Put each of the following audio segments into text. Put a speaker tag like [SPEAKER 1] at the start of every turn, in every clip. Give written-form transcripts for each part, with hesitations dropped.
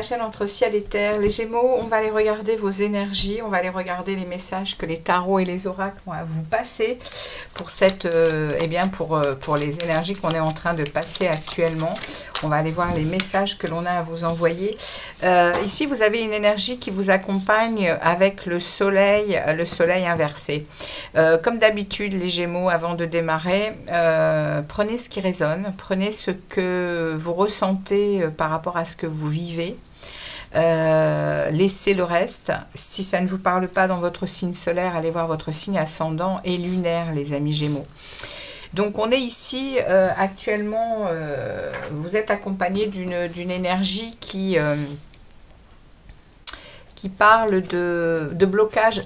[SPEAKER 1] chaîne Entre Ciel et Terre. Les Gémeaux, on va aller regarder vos énergies, on va aller regarder les messages que les tarots et les oracles vont à vous passer pour cette, eh bien pour les énergies qu'on est en train de passer actuellement. On va aller voir les messages que l'on a à vous envoyer. Ici, vous avez une énergie qui vous accompagne avec le soleil inversé. Comme d'habitude, les Gémeaux, avant de démarrer, prenez ce qui résonne, prenez ce que vous ressentez par rapport à ce que vous vivez. Laissez le reste. Si ça ne vous parle pas dans votre signe solaire, allez voir votre signe ascendant et lunaire, les amis Gémeaux. Donc on est ici actuellement, vous êtes accompagné d'une énergie qui parle de blocage.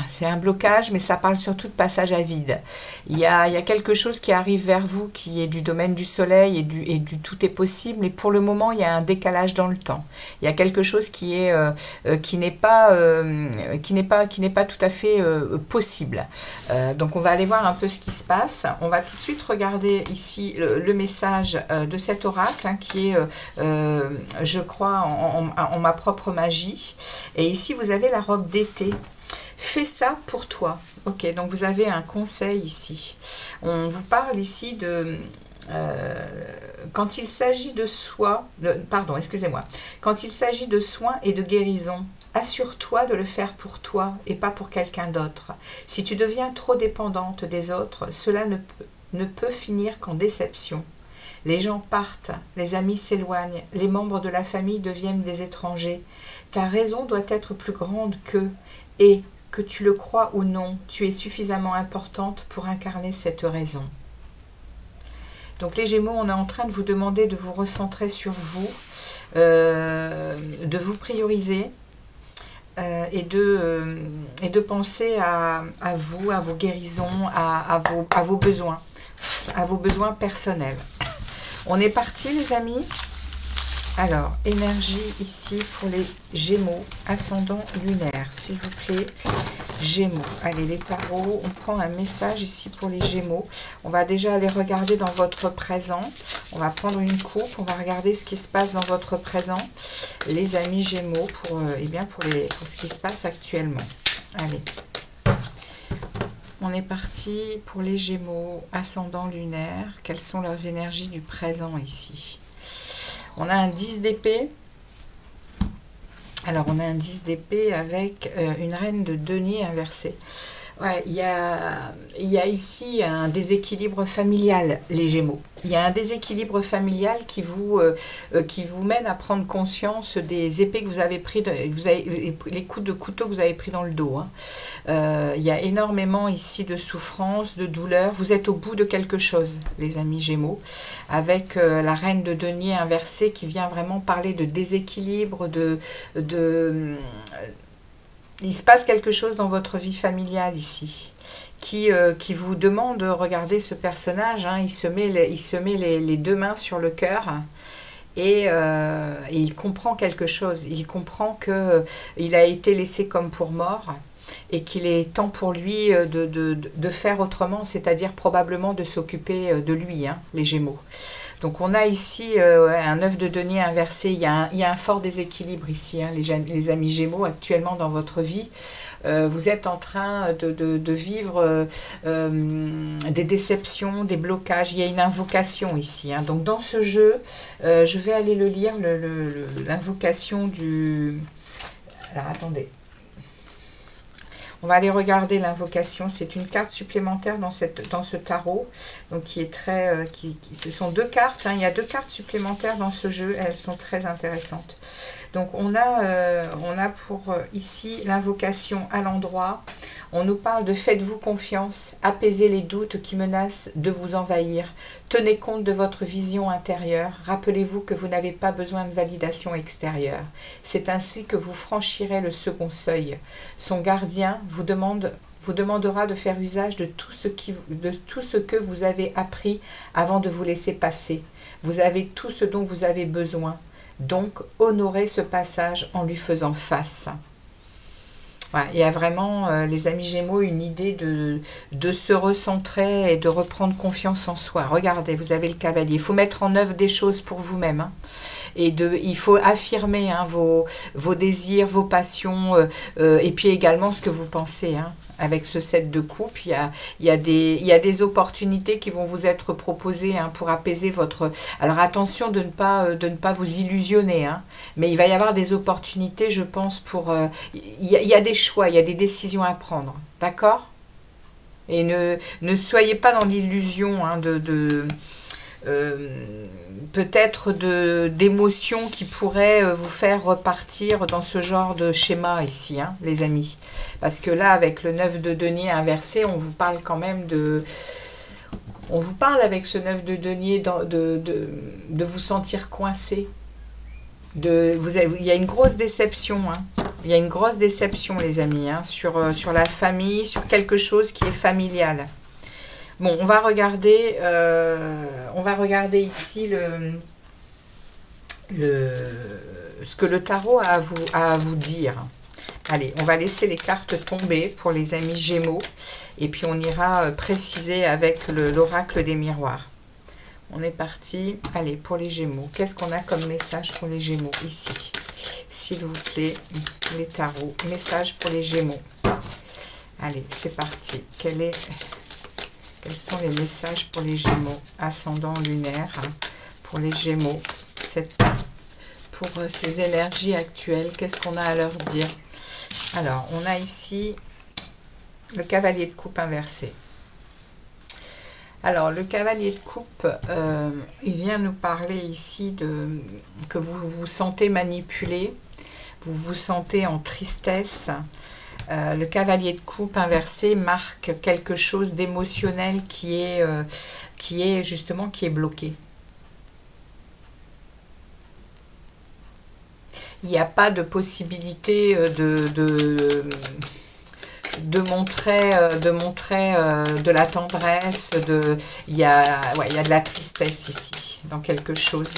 [SPEAKER 1] C'est un blocage, mais ça parle surtout de passage à vide. Il y a quelque chose qui arrive vers vous qui est du domaine du soleil et du tout est possible, et pour le moment il y a un décalage dans le temps. Il y a quelque chose qui n'est pas tout à fait possible. Donc on va aller voir un peu ce qui se passe. On va tout de suite regarder ici le message de cet oracle, hein, qui est je crois en ma propre magie. Et ici vous avez la robe d'été. Fais ça pour toi. Ok, donc vous avez un conseil ici. On vous parle ici de quand il s'agit de quand il s'agit de soins et de guérison, assure-toi de le faire pour toi et pas pour quelqu'un d'autre. Si tu deviens trop dépendante des autres, cela ne peut finir qu'en déception. Les gens partent, les amis s'éloignent, les membres de la famille deviennent des étrangers. Ta raison doit être plus grande qu'eux, et, que tu le crois ou non, tu es suffisamment importante pour incarner cette raison. Donc les Gémeaux, on est en train de vous demander de vous recentrer sur vous, de vous prioriser et de penser à vous, à vos guérisons, à vos besoins personnels. On est parti les amis. Alors, énergie ici pour les Gémeaux, ascendant lunaire, s'il vous plaît. Gémeaux, allez les tarots, on prend un message ici pour les Gémeaux. On va déjà aller regarder dans votre présent. On va prendre une coupe, on va regarder ce qui se passe dans votre présent. Les amis Gémeaux, pour ce qui se passe actuellement. Allez. On est parti pour les Gémeaux, ascendant lunaire. Quelles sont leurs énergies du présent ici? On a un 10 d'épée. Alors, on a un 10 d'épée avec une reine de denier inversée. Ouais, il y a ici un déséquilibre familial, les Gémeaux. Il y a un déséquilibre familial qui vous mène à prendre conscience des épées que vous avez pris, les coups de couteau que vous avez pris dans le dos. Hein. Il y a énormément ici de souffrance, de douleur. Vous êtes au bout de quelque chose, les amis Gémeaux, avec la reine de denier inversée qui vient vraiment parler de déséquilibre, il se passe quelque chose dans votre vie familiale ici, qui vous demande de regarder ce personnage. Hein, il se met les deux mains sur le cœur et il comprend quelque chose. Il comprend qu'il a été laissé comme pour mort et qu'il est temps pour lui de faire autrement, c'est-à-dire probablement de s'occuper de lui, hein, les Gémeaux. Donc on a ici un 9 de denier inversé. Il y a un fort déséquilibre ici, hein, les amis Gémeaux, actuellement dans votre vie. Vous êtes en train de vivre des déceptions, des blocages. Il y a une invocation ici. Hein. Donc dans ce jeu, je vais aller le lire, l'invocation du... Alors attendez. On va aller regarder l'invocation. C'est une carte supplémentaire dans ce tarot. Donc qui est très... ce sont deux cartes. Hein. Il y a deux cartes supplémentaires dans ce jeu. Elles sont très intéressantes. Donc on a pour ici l'invocation à l'endroit. On nous parle de faites-vous confiance, apaisez les doutes qui menacent de vous envahir. Tenez compte de votre vision intérieure. Rappelez-vous que vous n'avez pas besoin de validation extérieure. C'est ainsi que vous franchirez le second seuil. Son gardien vous demandera de faire usage de tout ce que vous avez appris avant de vous laisser passer. Vous avez tout ce dont vous avez besoin. Donc, honorez ce passage en lui faisant face. Voilà, il y a vraiment, les amis Gémeaux, une idée de se recentrer et de reprendre confiance en soi. Regardez, vous avez le cavalier. Il faut mettre en œuvre des choses pour vous-même. Hein. il faut affirmer hein, vos désirs, vos passions, et puis également ce que vous pensez. Hein. Avec ce 7 de coupe, il y a des opportunités qui vont vous être proposées hein, pour apaiser votre... Alors attention de ne pas vous illusionner, hein, mais il va y avoir des opportunités, je pense, pour... il y a des choix, il y a des décisions à prendre, d'accord? Et ne soyez pas dans l'illusion hein, peut-être d'émotions qui pourraient vous faire repartir dans ce genre de schéma ici, hein, les amis. Parce que là, avec le 9 de denier inversé, on vous parle quand même de... On vous parle avec ce 9 de denier de vous sentir coincé. Il y a une grosse déception, hein. Il y a une grosse déception, les amis, hein, sur la famille, sur quelque chose qui est familial. Bon, on va regarder ici ce que le tarot a à vous dire. Allez, on va laisser les cartes tomber pour les amis Gémeaux. Et puis on ira préciser avec l'oracle des miroirs. On est parti. Allez, pour les Gémeaux. Qu'est-ce qu'on a comme message pour les Gémeaux ici? S'il vous plaît, les tarots. Message pour les Gémeaux. Allez, c'est parti. Quels sont les messages pour les Gémeaux? Ascendant lunaire. Pour les Gémeaux. Pour ces énergies actuelles, qu'est-ce qu'on a à leur dire? Alors, on a ici le cavalier de coupe inversé. Alors, le cavalier de coupe, il vient nous parler ici que vous vous sentez manipulé, vous vous sentez en tristesse. Le cavalier de coupe inversé marque quelque chose d'émotionnel qui est bloqué. Il n'y a pas de possibilité de montrer de la tendresse, il y a de la tristesse ici, dans quelque chose.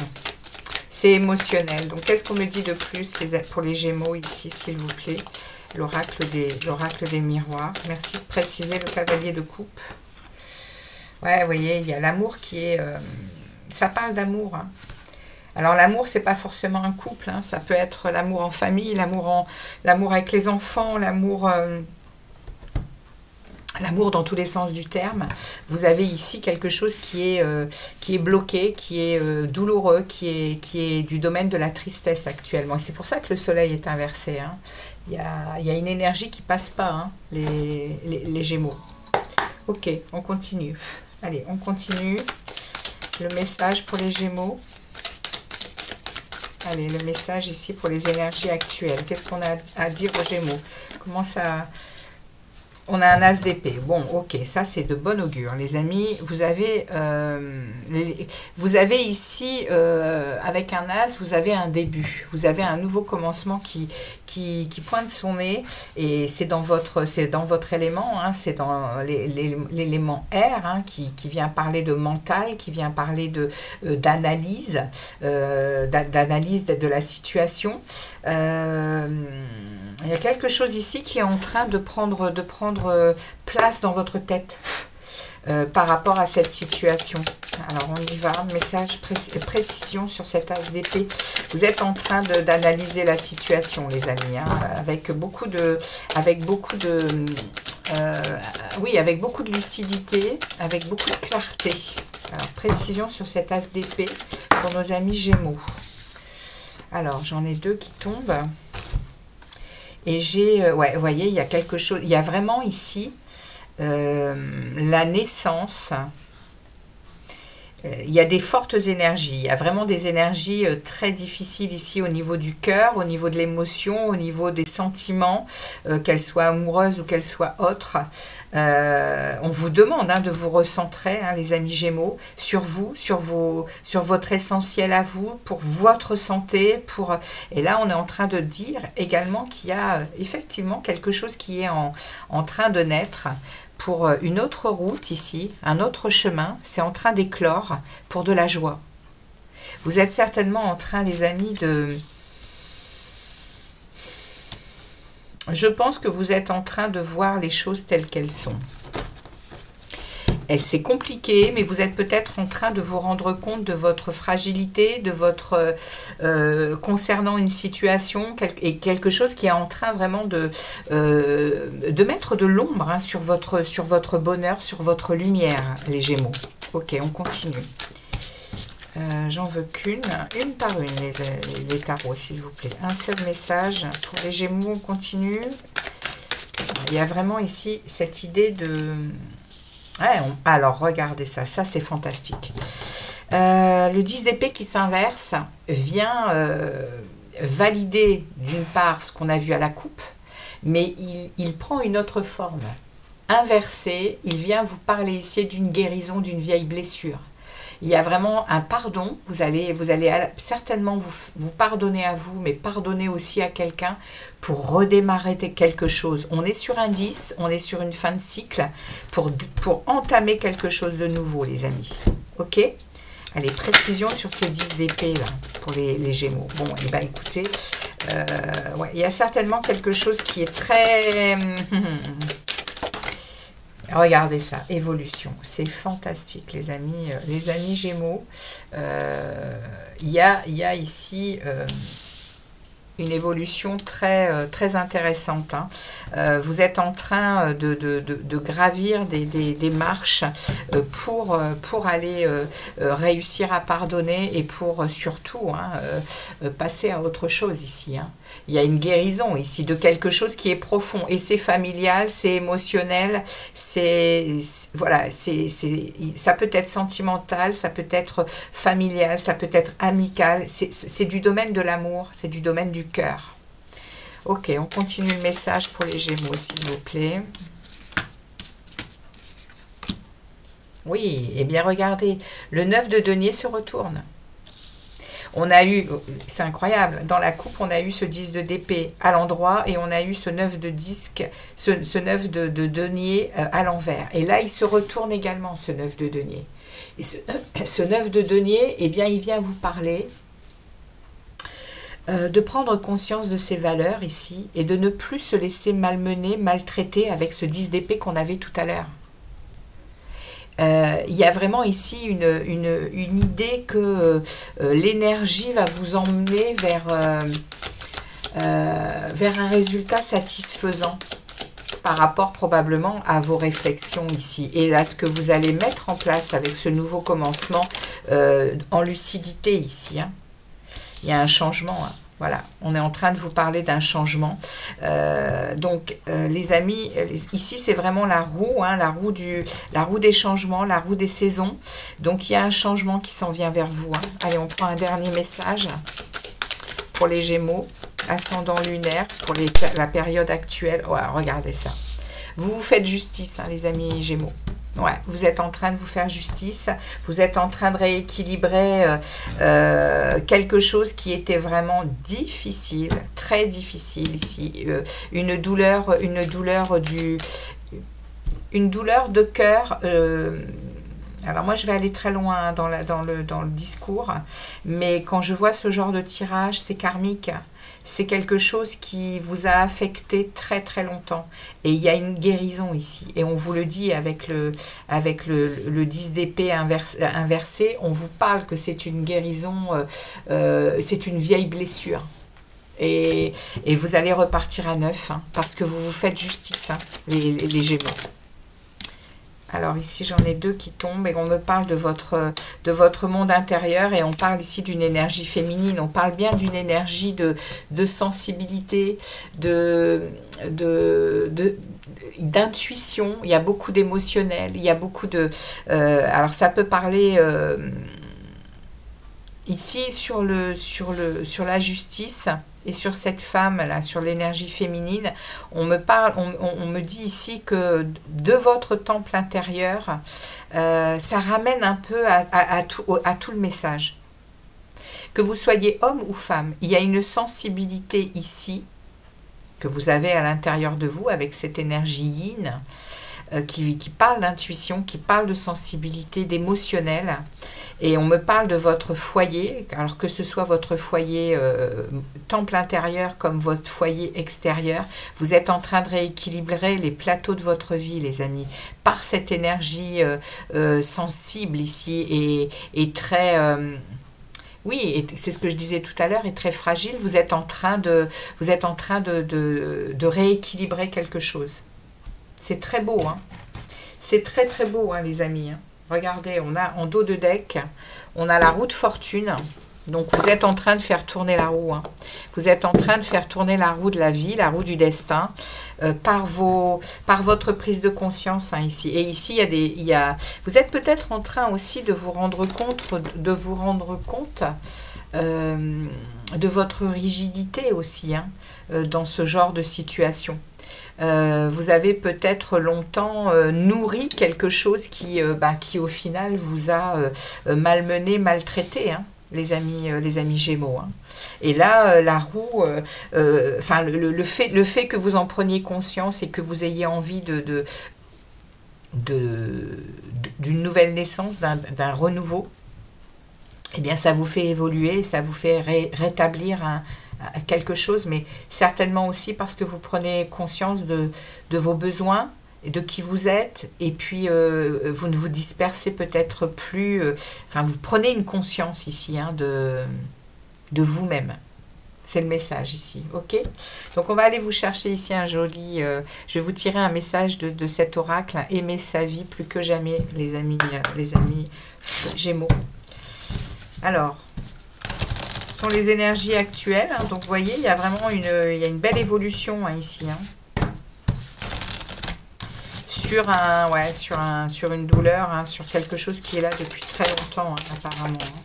[SPEAKER 1] C'est émotionnel. Donc, qu'est-ce qu'on me dit de plus pour les Gémeaux ici, s'il vous plaît? L'oracle des miroirs. Merci de préciser le cavalier de coupe. Ouais, vous voyez, il y a l'amour qui est... ça parle d'amour, hein. Alors l'amour, c'est pas forcément un couple, hein. Ça peut être l'amour en famille, l'amour avec les enfants, l'amour dans tous les sens du terme. Vous avez ici quelque chose qui est bloqué, qui est douloureux, qui est du domaine de la tristesse actuellement. Et c'est pour ça que le soleil est inversé, hein. Il y a une énergie qui passe pas, hein, les Gémeaux. Ok, on continue. Allez, on continue. Le message pour les Gémeaux. Allez, le message ici pour les énergies actuelles. Qu'est-ce qu'on a à dire aux Gémeaux? Comment ça... On a un as d'épée. Bon, ok, ça c'est de bon augure, les amis. Vous avez ici, avec un as, vous avez un début. Vous avez un nouveau commencement qui pointe son nez. Et c'est dans votre élément, hein, c'est dans l'élément R, hein, qui vient parler de mental, qui vient parler d'analyse, d'analyse de la situation. Il y a quelque chose ici qui est en train de prendre place dans votre tête par rapport à cette situation. Alors, on y va. Message, précision sur cet as d'épée. Vous êtes en train d'analyser la situation, les amis, hein, avec beaucoup de lucidité, avec beaucoup de clarté. Alors, précision sur cet as d'épée pour nos amis Gémeaux. Alors, j'en ai deux qui tombent. Et j'ai, ouais, vous voyez, il y a quelque chose, il y a vraiment ici la naissance. Il y a des fortes énergies, il y a vraiment des énergies très difficiles ici au niveau du cœur, au niveau de l'émotion, au niveau des sentiments, qu'elles soient amoureuses ou qu'elles soient autres. On vous demande hein, de vous recentrer, hein, les amis Gémeaux, sur vous, sur votre essentiel à vous, pour votre santé. Et là, on est en train de dire également qu'il y a effectivement quelque chose qui est en train de naître. Pour une autre route ici, un autre chemin, c'est en train d'éclore pour de la joie. Vous êtes certainement en train, les amis, je pense que vous êtes en train de voir les choses telles qu'elles sont. c'est compliqué, mais vous êtes peut-être en train de vous rendre compte de votre fragilité, de votre concernant une situation et quelque chose qui est en train vraiment de mettre de l'ombre hein, sur votre bonheur, sur votre lumière, les Gémeaux. Ok, on continue. J'en veux qu'une par une, les tarots, s'il vous plaît. Un seul message pour les Gémeaux, on continue. Il y a vraiment ici cette idée de... Ouais, alors, regardez ça, c'est fantastique. Le 10 d'épée qui s'inverse vient valider d'une part ce qu'on a vu à la coupe, mais il prend une autre forme. Inversé, il vient vous parler ici d'une guérison d'une vieille blessure. Il y a vraiment un pardon, vous allez certainement vous pardonner à vous, mais pardonner aussi à quelqu'un pour redémarrer quelque chose. On est sur un 10, on est sur une fin de cycle pour entamer quelque chose de nouveau, les amis. Ok? Allez, précision sur ce 10 d'épée là, pour les Gémeaux. Bon, et ben écoutez, ouais, il y a certainement quelque chose qui est très... Regardez ça, évolution, c'est fantastique les amis Gémeaux. Il y a ici une évolution très intéressante. Hein. Vous êtes en train de gravir des marches pour aller réussir à pardonner et pour surtout hein, passer à autre chose ici. Hein. Il y a une guérison ici de quelque chose qui est profond et c'est familial, c'est émotionnel, voilà, ça peut être sentimental, ça peut être familial, ça peut être amical, c'est du domaine de l'amour, c'est du domaine du cœur. Ok, on continue le message pour les Gémeaux, s'il vous plaît. Oui, et bien regardez, le 9 de denier se retourne. On a eu, c'est incroyable, dans la coupe, on a eu ce 10 d'épée à l'endroit et on a eu ce 9 de disque, ce 9 de denier à l'envers. Et là, il se retourne également, ce 9 de denier. Et ce 9 de denier, eh bien, il vient vous parler de prendre conscience de ses valeurs ici et de ne plus se laisser malmener, maltraiter avec ce 10 d'épée qu'on avait tout à l'heure. Il y a vraiment ici une idée que l'énergie va vous emmener vers un résultat satisfaisant par rapport probablement à vos réflexions ici et à ce que vous allez mettre en place avec ce nouveau commencement en lucidité ici. Hein. Il y a un changement, hein. Voilà, on est en train de vous parler d'un changement. Donc, les amis, ici, c'est vraiment la roue, hein, la roue des changements, la roue des saisons. Donc, il y a un changement qui s'en vient vers vous. Hein. Allez, on prend un dernier message pour les Gémeaux, ascendant lunaire, pour la période actuelle. Ouais, regardez ça. Vous vous faites justice, hein, les amis Gémeaux. Ouais, vous êtes en train de vous faire justice, vous êtes en train de rééquilibrer quelque chose qui était vraiment difficile, très difficile ici. Une douleur de cœur. Alors moi, je vais aller très loin dans le discours, mais quand je vois ce genre de tirage, c'est karmique. C'est quelque chose qui vous a affecté très très longtemps. Et il y a une guérison ici. Et on vous le dit avec le 10 d'épée inversé, on vous parle que c'est une guérison, c'est une vieille blessure. Et vous allez repartir à neuf, hein, parce que vous vous faites justice, hein, les Gémeaux. Alors ici, j'en ai deux qui tombent et on me parle de votre monde intérieur et on parle ici d'une énergie féminine. On parle bien d'une énergie de sensibilité, d'intuition. Il y a beaucoup d'émotionnel, il y a beaucoup de... alors ça peut parler... ici, sur la justice et sur cette femme-là, sur l'énergie féminine, on me dit ici que de votre temple intérieur, ça ramène un peu à tout le message. Que vous soyez homme ou femme, il y a une sensibilité ici que vous avez à l'intérieur de vous avec cette énergie yin. qui parle d'intuition, qui parle de sensibilité, d'émotionnel. Et on me parle de votre foyer, alors que ce soit votre foyer temple intérieur comme votre foyer extérieur, vous êtes en train de rééquilibrer les plateaux de votre vie, les amis, par cette énergie sensible ici et très... oui, et c'est ce que je disais tout à l'heure, et très fragile, vous êtes en train de rééquilibrer quelque chose. C'est très beau, hein. C'est très très beau, hein, les amis, hein. Regardez, on a en dos de deck, on a la roue de fortune. Donc vous êtes en train de faire tourner la roue. Hein. Vous êtes en train de faire tourner la roue de la vie, la roue du destin, par votre prise de conscience, hein, ici. Et ici, vous êtes peut-être en train aussi de vous rendre compte de votre rigidité aussi, hein, dans ce genre de situation. Vous avez peut-être longtemps nourri quelque chose qui au final vous a malmené, maltraité, hein, les amis Gémeaux. Hein. Et là, la roue, enfin le fait que vous en preniez conscience et que vous ayez envie d'une nouvelle naissance, d'un renouveau, eh bien ça vous fait évoluer, ça vous fait rétablir quelque chose, mais certainement aussi parce que vous prenez conscience de vos besoins, de qui vous êtes, et puis vous ne vous dispersez peut-être plus, enfin vous prenez une conscience ici, hein, de vous-même. C'est le message ici, ok? Donc on va aller vous chercher ici un joli... je vais vous tirer un message de cet oracle, hein, aimer sa vie plus que jamais, les amis Gémeaux. Alors, ce sont les énergies actuelles, hein, donc vous voyez, il y a vraiment une belle évolution, hein, ici, hein. Sur une douleur, hein, sur quelque chose qui est là depuis très longtemps, hein, apparemment. Hein.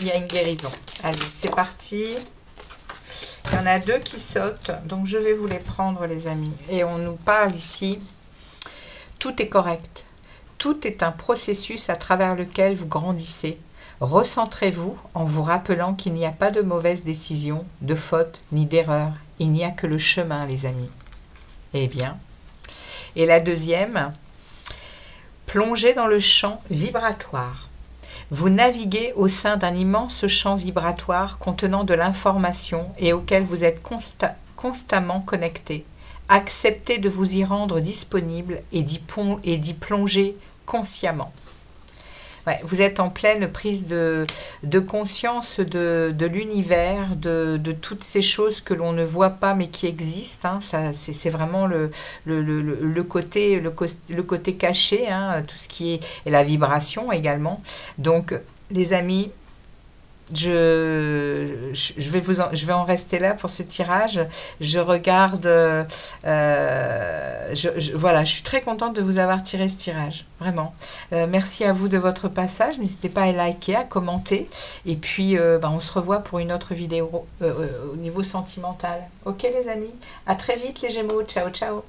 [SPEAKER 1] Il y a une guérison. Allez, c'est parti. Il y en a deux qui sautent, donc je vais vous les prendre, les amis. Et on nous parle ici, tout est correct. Tout est un processus à travers lequel vous grandissez. Recentrez-vous en vous rappelant qu'il n'y a pas de mauvaise décision, de faute ni d'erreur. Il n'y a que le chemin, les amis. Eh bien. Et la deuxième, plongez dans le champ vibratoire. Vous naviguez au sein d'un immense champ vibratoire contenant de l'information et auquel vous êtes constamment connecté. Acceptez de vous y rendre disponible et d'y plonger consciemment. Ouais, vous êtes en pleine prise de conscience de l'univers, de toutes ces choses que l'on ne voit pas mais qui existent. Hein. C'est vraiment le côté caché, hein, tout ce qui est et la vibration également. Donc, les amis, je vais en rester là pour ce tirage. Je regarde, voilà, je suis très contente de vous avoir tiré ce tirage, vraiment. Merci à vous de votre passage. N'hésitez pas à liker, à commenter, et puis on se revoit pour une autre vidéo au niveau sentimental. Ok les amis, à très vite les Gémeaux, ciao ciao.